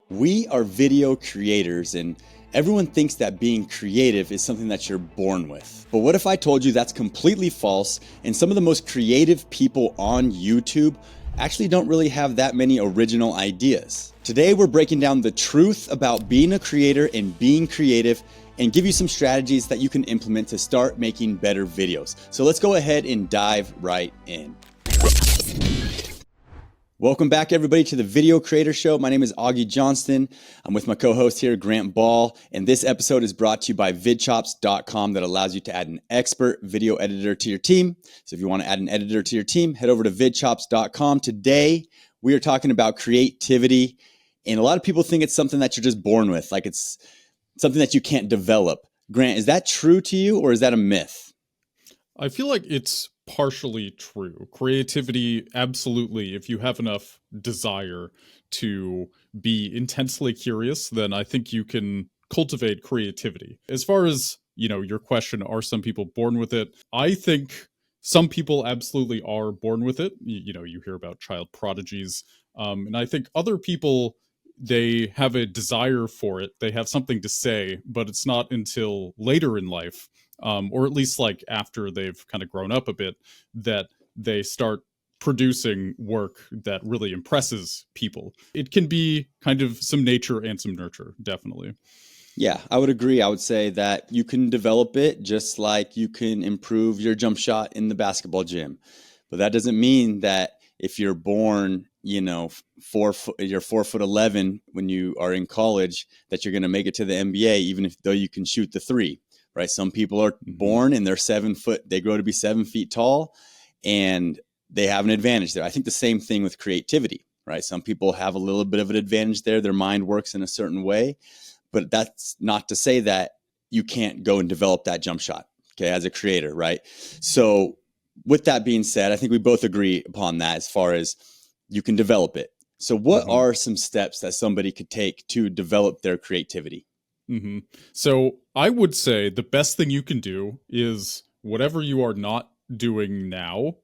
We are video creators, and everyone thinks that being creative is something that you're born with. But what if I told you that's completely false, and some of the most creative people on YouTube actually don't really have that many original ideas? Today, we're breaking down the truth about being a creator and being creative, and give you some strategies that you can implement to start making better videos. So let's go ahead and dive right in. Welcome back, everybody, to the Video Creator Show. My name is Augie Johnston. I'm with my co-host here, Grant Ball, and this episode is brought to you by vidchops.com that allows you to add an expert video editor to your team. So if you want to add an editor to your team, head over to vidchops.com. Today, we are talking about creativity, and a lot of people think it's something that you're just born with, like it's something that you can't develop. Grant, is that true to you, or is that a myth? I feel like it's partially true. Creativity, absolutely. If you have enough desire to be intensely curious, then I think you can cultivate creativity. As far as, your question, are some people born with it? I think some people absolutely are born with it. You hear about child prodigies. And I think other people, they have a desire for it. They have something to say, but it's not until later in life, or at least like after they've kind of grown up a bit, that they start producing work that really impresses people. It can be kind of some nature and some nurture, definitely. Yeah, I would agree. I would say that you can develop it just like you can improve your jump shot in the basketball gym. But that doesn't mean that if you're born, you're 4'11" when you are in college, that you're going to make it to the NBA, even if though you can shoot the three, right? Some people are born and they're 7 foot, they grow to be 7 feet tall, and they have an advantage there. I think the same thing with creativity, right? Some people have a little bit of an advantage there. Their mind works in a certain way. But that's not to say that you can't go and develop that jump shot, okay, as a creator, right? So with that being said, I think we both agree upon that as far as you can develop it. So what are some steps that somebody could take to develop their creativity? So I would say the best thing you can do is whatever you are not doing now,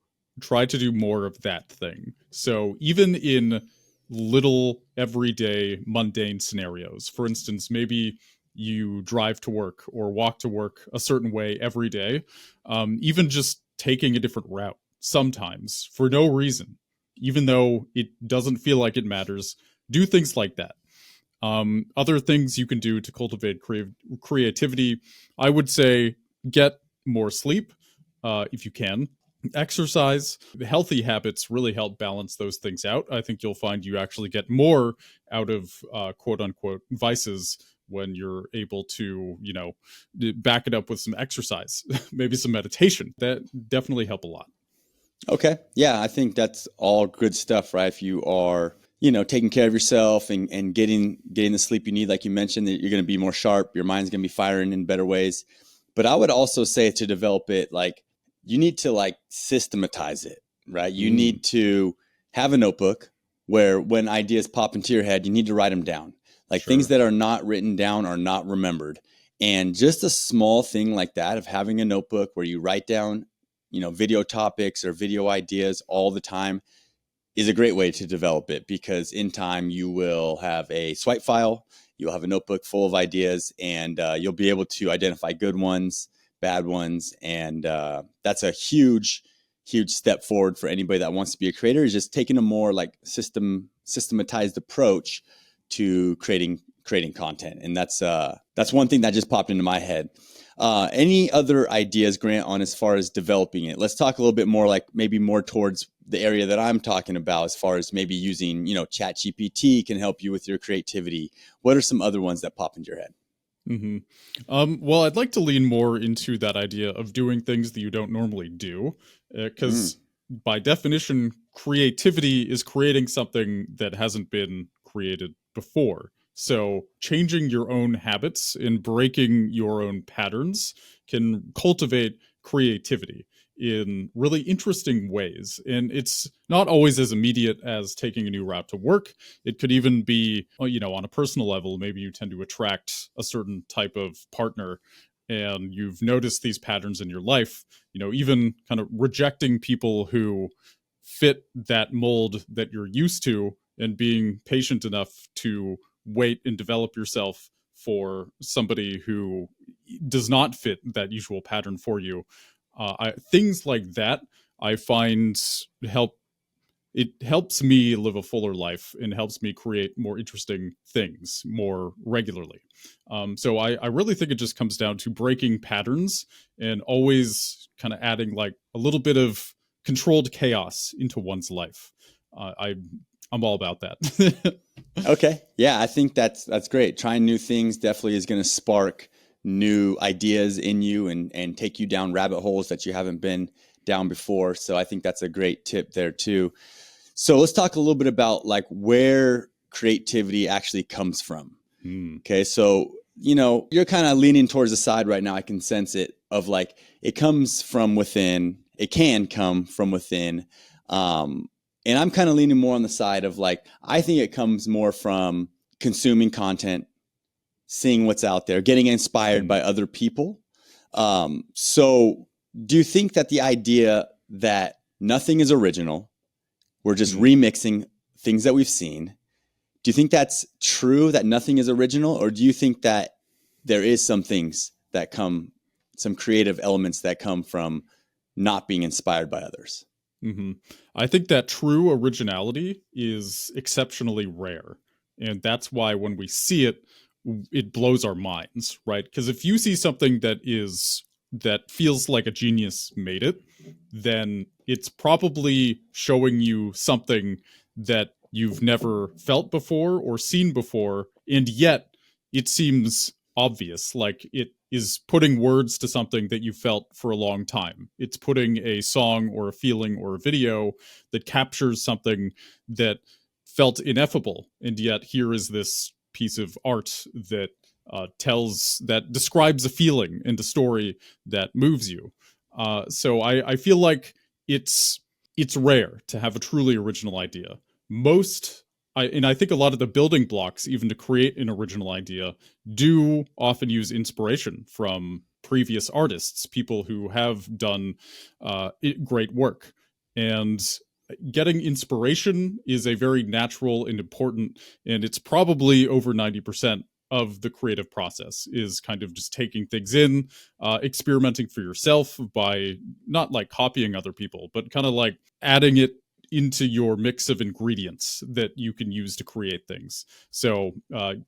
try to do more of that thing. So even in little everyday mundane scenarios, for instance, maybe you drive to work or walk to work a certain way every day, even just taking a different route sometimes for no reason, even though it doesn't feel like it matters, do things like that. Other things you can do to cultivate creativity, I would say get more sleep if you can. Exercise, healthy habits really help balance those things out. I think you'll find you actually get more out of quote unquote vices when you're able to, back it up with some exercise, maybe some meditation. That definitely help a lot. Okay. Yeah, I think that's all good stuff, right? If you are, taking care of yourself and getting the sleep you need, like you mentioned, that you're going to be more sharp, your mind's going to be firing in better ways. But I would also say to develop it, like, you need to like systematize it, right? You need to have a notebook where when ideas pop into your head, you need to write them down. Like things that are not written down are not remembered. And just a small thing like that of having a notebook where you write down, video topics or video ideas all the time is a great way to develop it, because in time you will have a swipe file, you'll have a notebook full of ideas, and you'll be able to identify good ones, bad ones. And that's a huge step forward for anybody that wants to be a creator, is just taking a more like systematized approach to creating content. And that's one thing that just popped into my head. Any other ideas, Grant, on as far as developing it? Let's talk a little bit more, like maybe more towards the area that I'm talking about, as far as maybe using, ChatGPT can help you with your creativity. What are some other ones that pop into your head? Well, I'd like to lean more into that idea of doing things that you don't normally do, because by definition, creativity is creating something that hasn't been created before. So changing your own habits and breaking your own patterns can cultivate creativity in really interesting ways. And it's not always as immediate as taking a new route to work. It could even be, on a personal level, maybe you tend to attract a certain type of partner and you've noticed these patterns in your life, even kind of rejecting people who fit that mold that you're used to and being patient enough to wait and develop yourself for somebody who does not fit that usual pattern for you. Things like that I find help it helps me live a fuller life and helps me create more interesting things more regularly. So I really think it just comes down to breaking patterns and always kind of adding like a little bit of controlled chaos into one's life. I'm all about that. Okay. Yeah, I think that's great. Trying new things definitely is going to spark new ideas in you and take you down rabbit holes that you haven't been down before. So I think that's a great tip there too. So let's talk a little bit about like where creativity actually comes from. Okay. So, you're kind of leaning towards the side right now. I can sense it of like, it comes from within. It can come from within. And I'm kind of leaning more on the side of like, I think it comes more from consuming content, seeing what's out there, getting inspired by other people. So do you think that the idea that nothing is original, we're just remixing things that we've seen, do you think that's true, that nothing is original? Or do you think that there is some things that come, some creative elements that come from not being inspired by others? I think that true originality is exceptionally rare. And that's why when we see it, it blows our minds, right? Because if you see something that feels like a genius made it, then it's probably showing you something that you've never felt before or seen before, and yet it seems obvious. Like it is putting words to something that you felt for a long time. It's putting a song or a feeling or a video that captures something that felt ineffable, and yet here is this piece of art that describes a feeling and a story that moves you. So I feel like it's rare to have a truly original idea. And I think a lot of the building blocks, even to create an original idea, do often use inspiration from previous artists, people who have done great work. And getting inspiration is a very natural and important, and it's probably over 90% of the creative process is kind of just taking things in, experimenting for yourself by not like copying other people, but kind of like adding it into your mix of ingredients that you can use to create things. So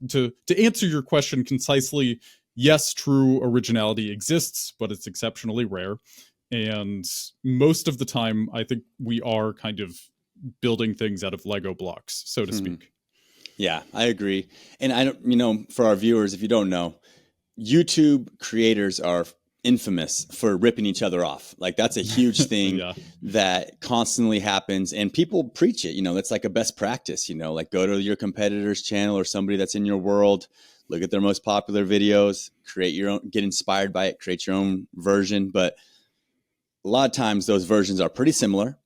to answer your question concisely, yes, true originality exists, but it's exceptionally rare. And most of the time, I think we are kind of building things out of Lego blocks, so to speak. Yeah, I agree. And I don't, for our viewers, if you don't know, YouTube creators are infamous for ripping each other off. Like that's a huge thing that constantly happens, and people preach it. That's like a best practice. Like go to your competitor's channel or somebody that's in your world, look at their most popular videos, create your own, get inspired by it, create your own version. But a lot of times those versions are pretty similar,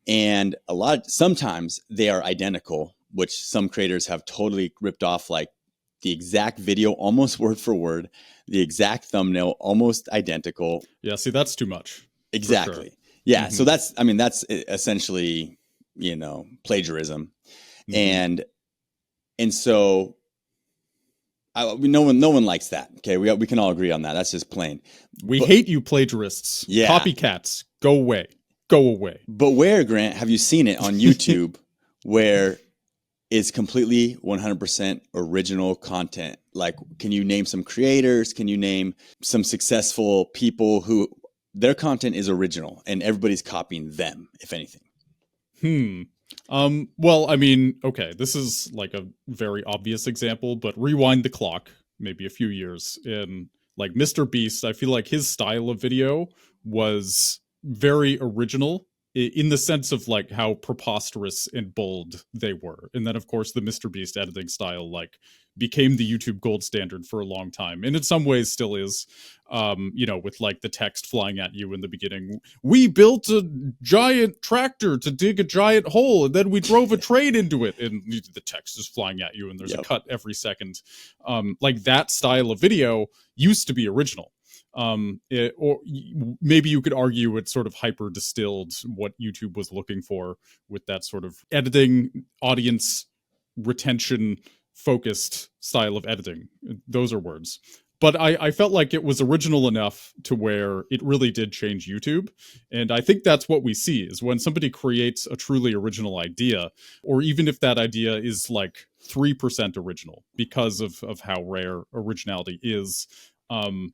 and sometimes they are identical, which some creators have totally ripped off, like the exact video, almost word for word, the exact thumbnail, almost identical. Yeah, see, that's too much. Exactly. Sure. Yeah. So that's essentially, plagiarism. And so no one likes that. Okay. We can all agree on that. That's just plain. We hate you plagiarists. Yeah. Copycats. Go away. Go away. But where, Grant, have you seen it on YouTube where is completely 100% original content? Like, can you name some creators? Can you name some successful people who their content is original and everybody's copying them, if anything? Well, I mean, okay, this is like a very obvious example, but rewind the clock maybe a few years in like Mr. Beast. I feel like his style of video was very original in the sense of like how preposterous and bold they were. And then of course the Mr. Beast editing style like became the YouTube gold standard for a long time. And in some ways still is, with like the text flying at you in the beginning. We built a giant tractor to dig a giant hole and then we drove a train into it. And the text is flying at you and there's a cut every second. Like that style of video used to be original. Or maybe you could argue it's sort of hyper distilled what YouTube was looking for with that sort of editing, audience retention, focused style of editing. Those are words. But I felt like it was original enough to where it really did change YouTube. And I think that's what we see is when somebody creates a truly original idea, or even if that idea is like 3% original because of how rare originality is,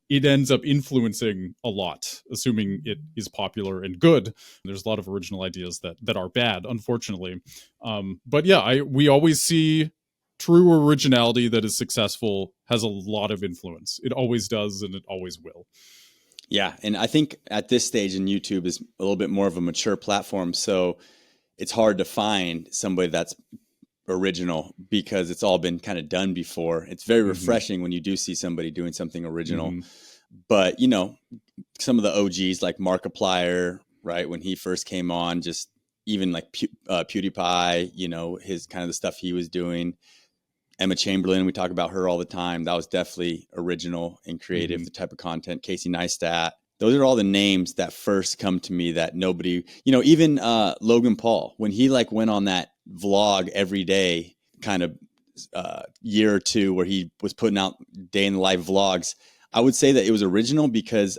it ends up influencing a lot, assuming it is popular and good. There's a lot of original ideas that are bad, unfortunately. But yeah, we always see true originality that is successful has a lot of influence. It always does, and it always will. Yeah, and I think at this stage in YouTube is a little bit more of a mature platform, so it's hard to find somebody that's original because it's all been kind of done before. It's very refreshing when you do see somebody doing something original. But, you know, some of the OGs like Markiplier, right, when he first came on, just even like PewDiePie, you know, his kind of the stuff he was doing. Emma Chamberlain, we talk about her all the time. That was definitely original and creative, the type of content. Casey Neistat. Those are all the names that first come to me that nobody, you know, even Logan Paul, when he like went on that vlog every day kind of year or two where he was putting out day in the life vlogs, I would say that it was original because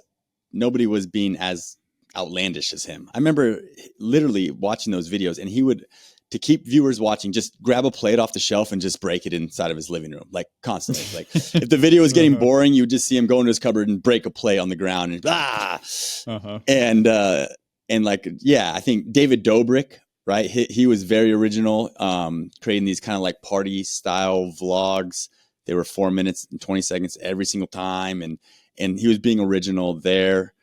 nobody was being as outlandish as him. I remember literally watching those videos, and he would, to keep viewers watching, just grab a plate off the shelf and just break it inside of his living room, like constantly. Like if the video was getting boring, you would just see him go into his cupboard and break a plate on the ground and like, yeah, I think David Dobrik, right? He was very original, creating these kind of like party style vlogs. They were 4 minutes and 20 seconds every single time. And he was being original there.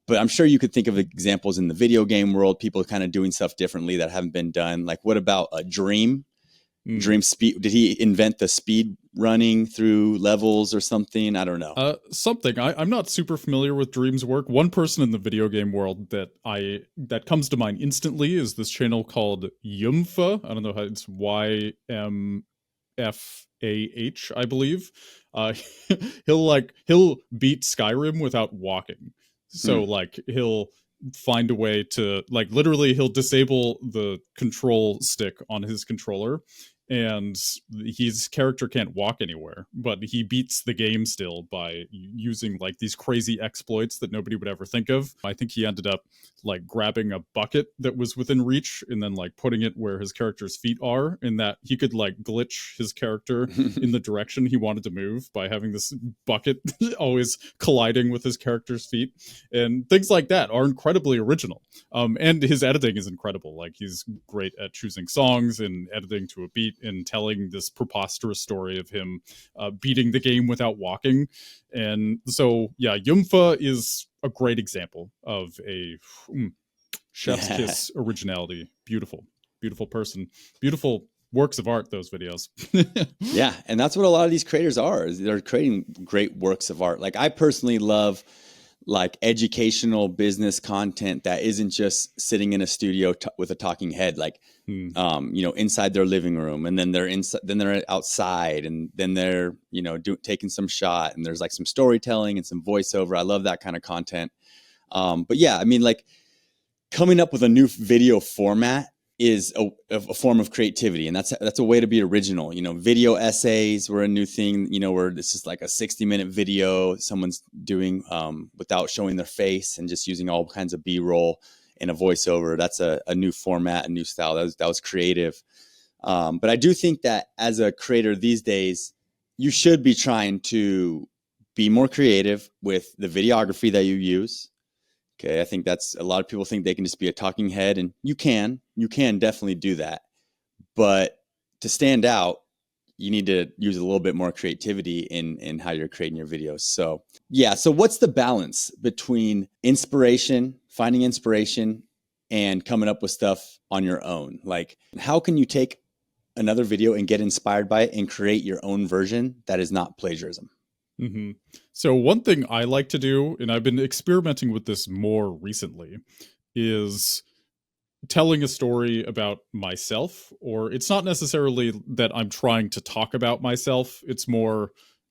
But I'm sure you could think of examples in the video game world, people kind of doing stuff differently that haven't been done. Like what about Dream? Dream speed? Did he invent the speed running through levels or something? I don't know. Something. I'm not super familiar with Dream's work. One person in the video game world that comes to mind instantly is this channel called Yumfa. I don't know how it's YMFAH, I believe. He'll beat Skyrim without walking. So like he'll find a way to like literally he'll disable the control stick on his controller, and his character can't walk anywhere, but he beats the game still by using like these crazy exploits that nobody would ever think of. I think he ended up like grabbing a bucket that was within reach and then like putting it where his character's feet are, in that he could like glitch his character in the direction he wanted to move by having this bucket always colliding with his character's feet. And things like that are incredibly original. And his editing is incredible. Like he's great at choosing songs and editing to a beat and telling this preposterous story of him beating the game without walking. And so, yeah, Yumfa is a great example of a chef's kiss originality. Beautiful, beautiful person, beautiful works of art, those videos. Yeah, and that's what a lot of these creators are. Is they're creating great works of art. Like I personally love like educational business content that isn't just sitting in a studio with a talking head, like you know, inside their living room, and then they're inside, then they're outside, and then they're, you know, taking some shot, and there's like some storytelling and some voiceover. I love that kind of content. But yeah, I mean, like coming up with a new video format is a form of creativity, and that's a way to be original. You know, video essays were a new thing, you know, where this is like a 60-minute video someone's doing without showing their face and just using all kinds of B-roll and a voiceover. That's a new format, a new style. That was creative. But I do think that as a creator these days, you should be trying to be more creative with the videography that you use. Okay, I think that's, a lot of people think they can just be a talking head, and you can definitely do that. But to stand out, you need to use a little bit more creativity in how you're creating your videos. So yeah, so what's the balance between finding inspiration, and coming up with stuff on your own? Like, how can you take another video and get inspired by it and create your own version that is not plagiarism? So one thing I like to do, and I've been experimenting with this more recently, is telling a story about myself. Or it's not necessarily that I'm trying to talk about myself. It's more,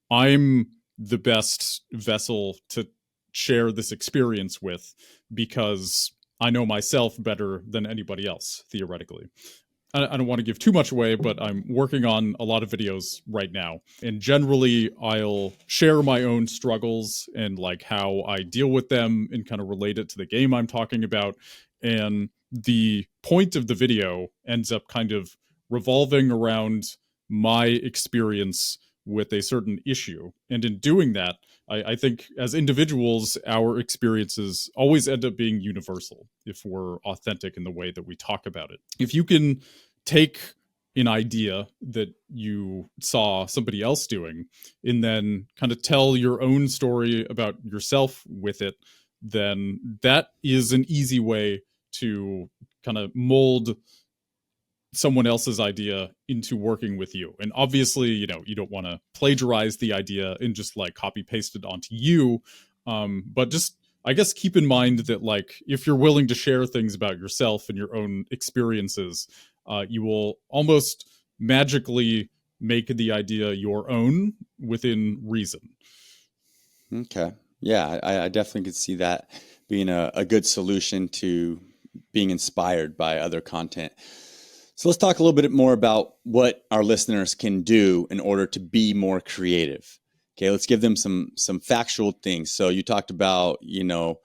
I'm the best vessel to share this experience with because I know myself better than anybody else, theoretically. I don't want to give too much away, but I'm working on a lot of videos right now. And generally, I'll share my own struggles and like how I deal with them and kind of relate it to the game I'm talking about. And the point of the video ends up kind of revolving around my experience with a certain issue. And in doing that, I think as individuals, our experiences always end up being universal if we're authentic in the way that we talk about it. If you can take an idea that you saw somebody else doing and then kind of tell your own story about yourself with it, then that is an easy way to kind of mold someone else's idea into working with you. And obviously, you know, you don't want to plagiarize the idea and just like copy paste it onto you. But just, I guess, keep in mind that like if you're willing to share things about yourself and your own experiences, you will almost magically make the idea your own within reason. Okay. Yeah, I definitely could see that being a good solution to being inspired by other content. So let's talk a little bit more about what our listeners can do in order to be more creative. Okay, let's give them some factual things. So you talked about, you know,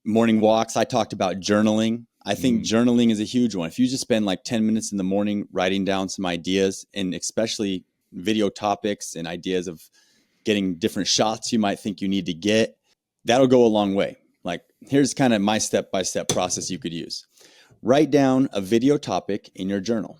morning walks. I talked about journaling. I think journaling is a huge one. If you just spend like 10 minutes in the morning writing down some ideas, and especially video topics and ideas of getting different shots you might think you need to get, that'll go a long way. Like, here's kind of my step-by-step process you could use. Write down a video topic in your journal.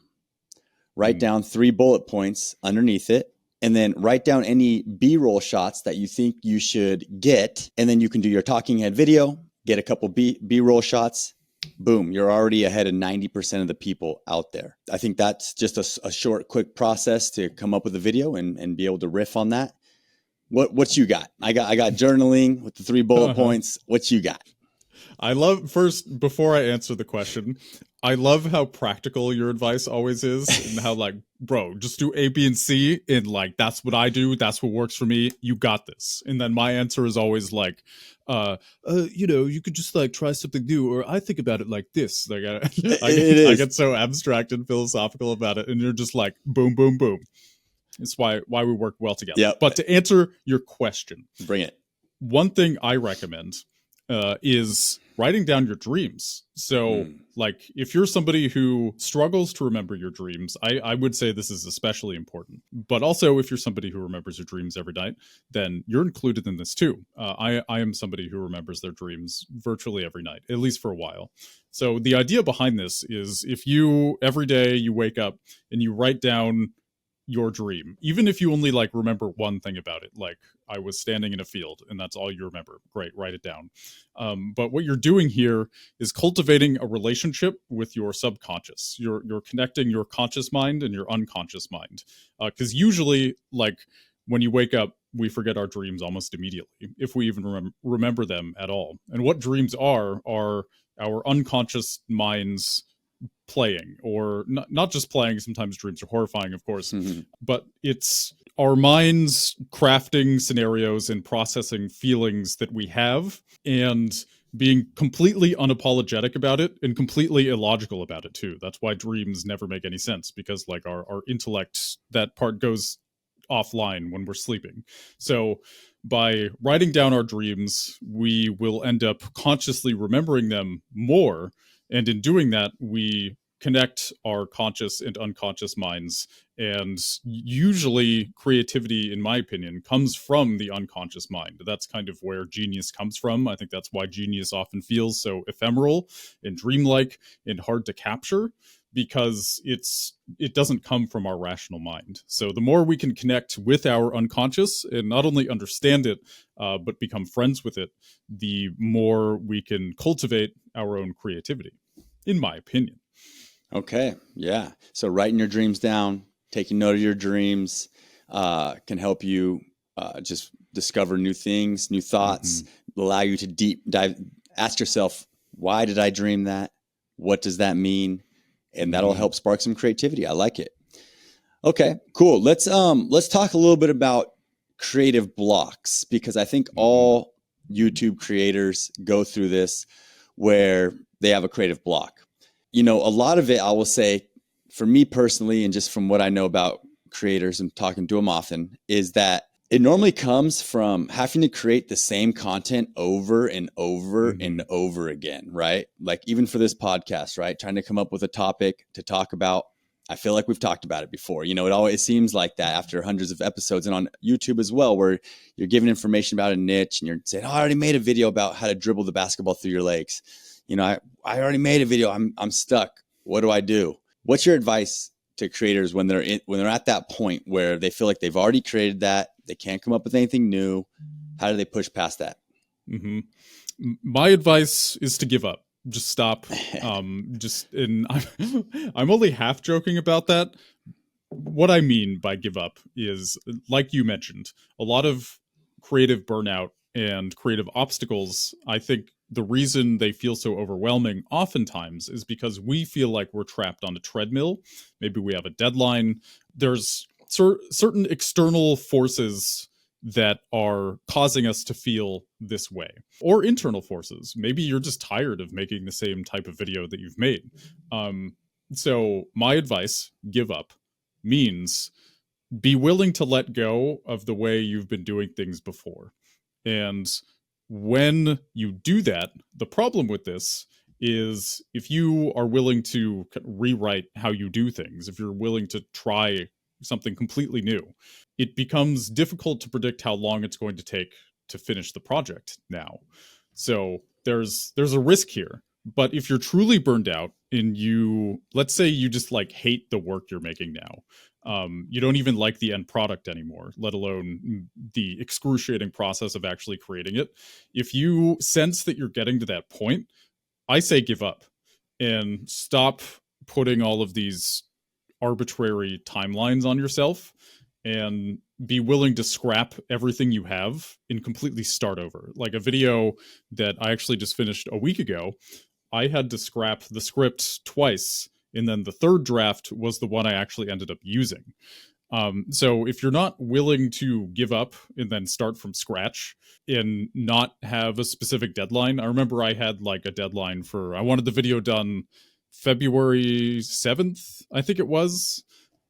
Write down 3 bullet points underneath it, and then write down any B-roll shots that you think you should get. And then you can do your talking head video, get a couple B-roll shots. Boom, you're already ahead of 90% of the people out there. I think that's just a short, quick process to come up with a video and be able to riff on that. What you got? I got journaling with the 3 bullet points. What you got? I love, first, before I answer the question, I love how practical your advice always is and how like, bro, just do A, B, and C. And like, that's what I do. That's what works for me. You got this. And then my answer is always like, you know, you could just like try something new, or I think about it like this. Like I get so abstract and philosophical about it. And you're just like, boom, boom, boom. It's why we work well together. Yep. But to answer your question, Bring it. one thing I recommend is writing down your dreams. So, like, if you're somebody who struggles to remember your dreams, I would say this is especially important. But also, if you're somebody who remembers your dreams every night, then you're included in this too. I am somebody who remembers their dreams virtually every night, at least for a while. So, the idea behind this is if you, every day, you wake up and you write down your dream, even if you only like remember one thing about it, like I was standing in a field and that's all you remember, great, write it down. But what you're doing here is cultivating a relationship with your subconscious. You're connecting your conscious mind and your unconscious mind, because usually, like, when you wake up, we forget our dreams almost immediately, if we even remember them at all. And what dreams are our unconscious minds playing, or not just playing. Sometimes dreams are horrifying, of course, but it's our minds crafting scenarios and processing feelings that we have and being completely unapologetic about it and completely illogical about it too. That's why dreams never make any sense, because like our intellect, that part goes offline when we're sleeping. So by writing down our dreams, we will end up consciously remembering them more. And in doing that, we connect our conscious and unconscious minds. And usually creativity, in my opinion, comes from the unconscious mind. That's kind of where genius comes from. I think that's why genius often feels so ephemeral and dreamlike and hard to capture, because it doesn't come from our rational mind. So the more we can connect with our unconscious and not only understand it, but become friends with it, the more we can cultivate our own creativity, in my opinion. Okay. Yeah. So writing your dreams down, taking note of your dreams, can help you just discover new things, new thoughts, allow you to deep dive, ask yourself, why did I dream that? What does that mean? And that'll help spark some creativity. I like it. Okay, cool. Let's talk a little bit about creative blocks, because I think all YouTube creators go through this where they have a creative block. You know, a lot of it, I will say, for me personally, and just from what I know about creators and talking to them often, is that it normally comes from having to create the same content over and over and over again, right? Like even for this podcast, right? Trying to come up with a topic to talk about. I feel like we've talked about it before. You know, it always seems like that after hundreds of episodes, and on YouTube as well, where you're giving information about a niche and you're saying, oh, I already made a video about how to dribble the basketball through your legs. You know, I already made a video. I'm stuck. What do I do? What's your advice to creators when they're at that point where they feel like they've already created that, they can't come up with anything new? How do they push past that? Mm-hmm. My advice is to give up. Just stop. I'm only half joking about that. What I mean by give up is, like you mentioned, a lot of creative burnout and creative obstacles. I think the reason they feel so overwhelming oftentimes is because we feel like we're trapped on a treadmill. Maybe we have a deadline. There's certain external forces that are causing us to feel this way, or internal forces. Maybe you're just tired of making the same type of video that you've made. So my advice, give up, means be willing to let go of the way you've been doing things before. And when you do that, the problem with this is if you are willing to rewrite how you do things, if you're willing to try something completely new, it becomes difficult to predict how long it's going to take to finish the project now. So there's a risk here. But if you're truly burned out and you, let's say you just like hate the work you're making now, you don't even like the end product anymore, let alone the excruciating process of actually creating it. If you sense that you're getting to that point, I say give up and stop putting all of these arbitrary timelines on yourself, and be willing to scrap everything you have and completely start over. Like a video that I actually just finished a week ago, I had to scrap the script twice, and then the third draft was the one I actually ended up using. So if you're not willing to give up and then start from scratch and not have a specific deadline, I remember I had like a deadline for, I wanted the video done February 7th, I think it was.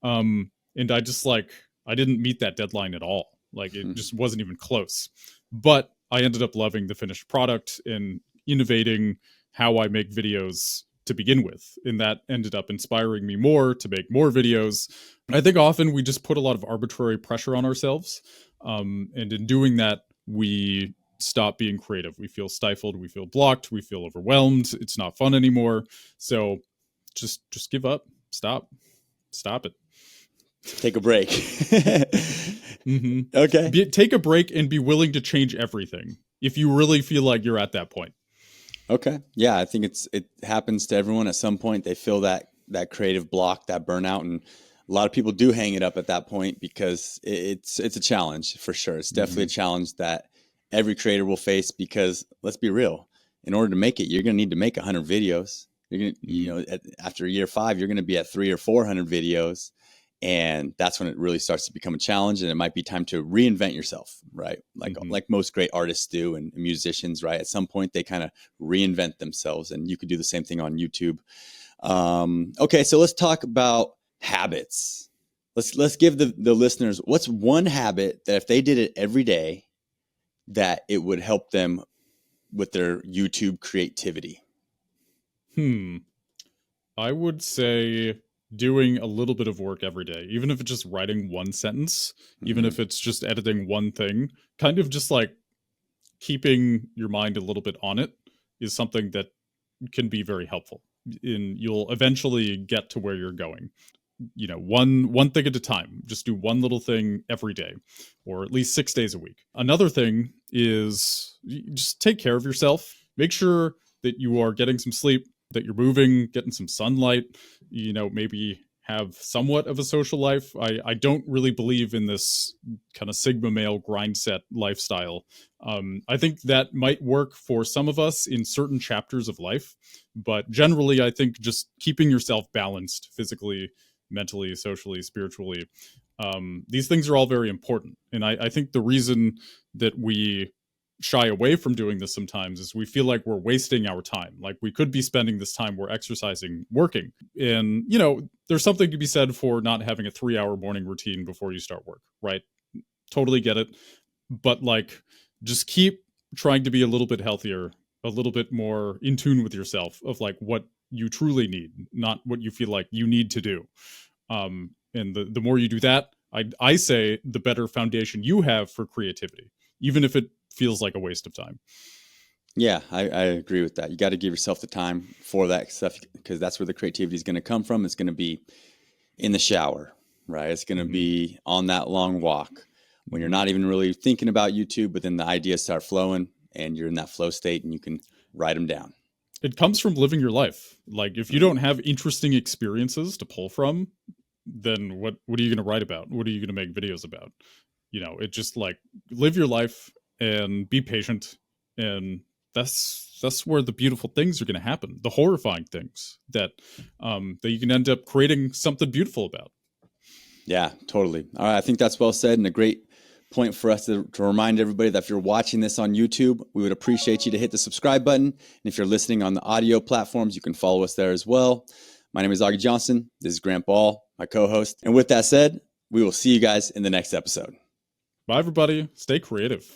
And I just like, I didn't meet that deadline at all. Like it just wasn't even close. But I ended up loving the finished product and innovating how I make videos to begin with. And that ended up inspiring me more to make more videos. I think often we just put a lot of arbitrary pressure on ourselves. And in doing that, we stop being creative. We feel stifled, we feel blocked, we feel overwhelmed. It's not fun anymore. So just give up. Stop it. Take a break. Okay. Take a break and be willing to change everything if you really feel like you're at that point. Okay. Yeah, I think it happens to everyone at some point. They feel that creative block, that burnout, and a lot of people do hang it up at that point because it's a challenge for sure. It's definitely a challenge that every creator will face because let's be real, in order to make it, you're going to need to make 100 videos. You're going to, after year 5, you're going to be at 300 or 400 videos. And that's when it really starts to become a challenge, and it might be time to reinvent yourself, right? Like most great artists do, and musicians, right? At some point, they kind of reinvent themselves, and you could do the same thing on YouTube. Okay, so let's talk about habits. Let's give the listeners, what's one habit that if they did it every day, that it would help them with their YouTube creativity? I would say doing a little bit of work every day, even if it's just writing one sentence, even if it's just editing one thing, kind of just like keeping your mind a little bit on it is something that can be very helpful. And you'll eventually get to where you're going. You know, one thing at a time. Just do one little thing every day, or at least 6 days a week. Another thing is just take care of yourself. Make sure that you are getting some sleep, that you're moving, getting some sunlight, you know, maybe have somewhat of a social life. I don't really believe in this kind of Sigma male grind set lifestyle. I think that might work for some of us in certain chapters of life, but generally I think just keeping yourself balanced physically, mentally, socially, spiritually, these things are all very important. And I think the reason that we shy away from doing this sometimes is we feel like we're wasting our time. Like we could be spending this time we're exercising working. And, you know, there's something to be said for not having a 3-hour morning routine before you start work, right? Totally get it. But like, just keep trying to be a little bit healthier, a little bit more in tune with yourself of like what you truly need, not what you feel like you need to do. And the more you do that, I say the better foundation you have for creativity, even if it feels like a waste of time. Yeah, I agree with that. You got to give yourself the time for that stuff because that's where the creativity is going to come from. It's going to be in the shower, right? It's going to be on that long walk when you're not even really thinking about YouTube, but then the ideas start flowing and you're in that flow state and you can write them down. It comes from living your life. Like if you don't have interesting experiences to pull from, then what are you going to write about? What are you going to make videos about? You know, it just like live your life and be patient, and that's where the beautiful things are going to happen, the horrifying things that that you can end up creating something beautiful about. Yeah, totally. All right, I think that's well said and a great point for us to remind everybody that if you're watching this on YouTube, we would appreciate you to hit the subscribe button. And if you're listening on the audio platforms, you can follow us there as well. My name is Augie Johnson. This is Grant Ball, my co-host. And with that said, we will see you guys in the next episode. Bye, everybody. Stay creative.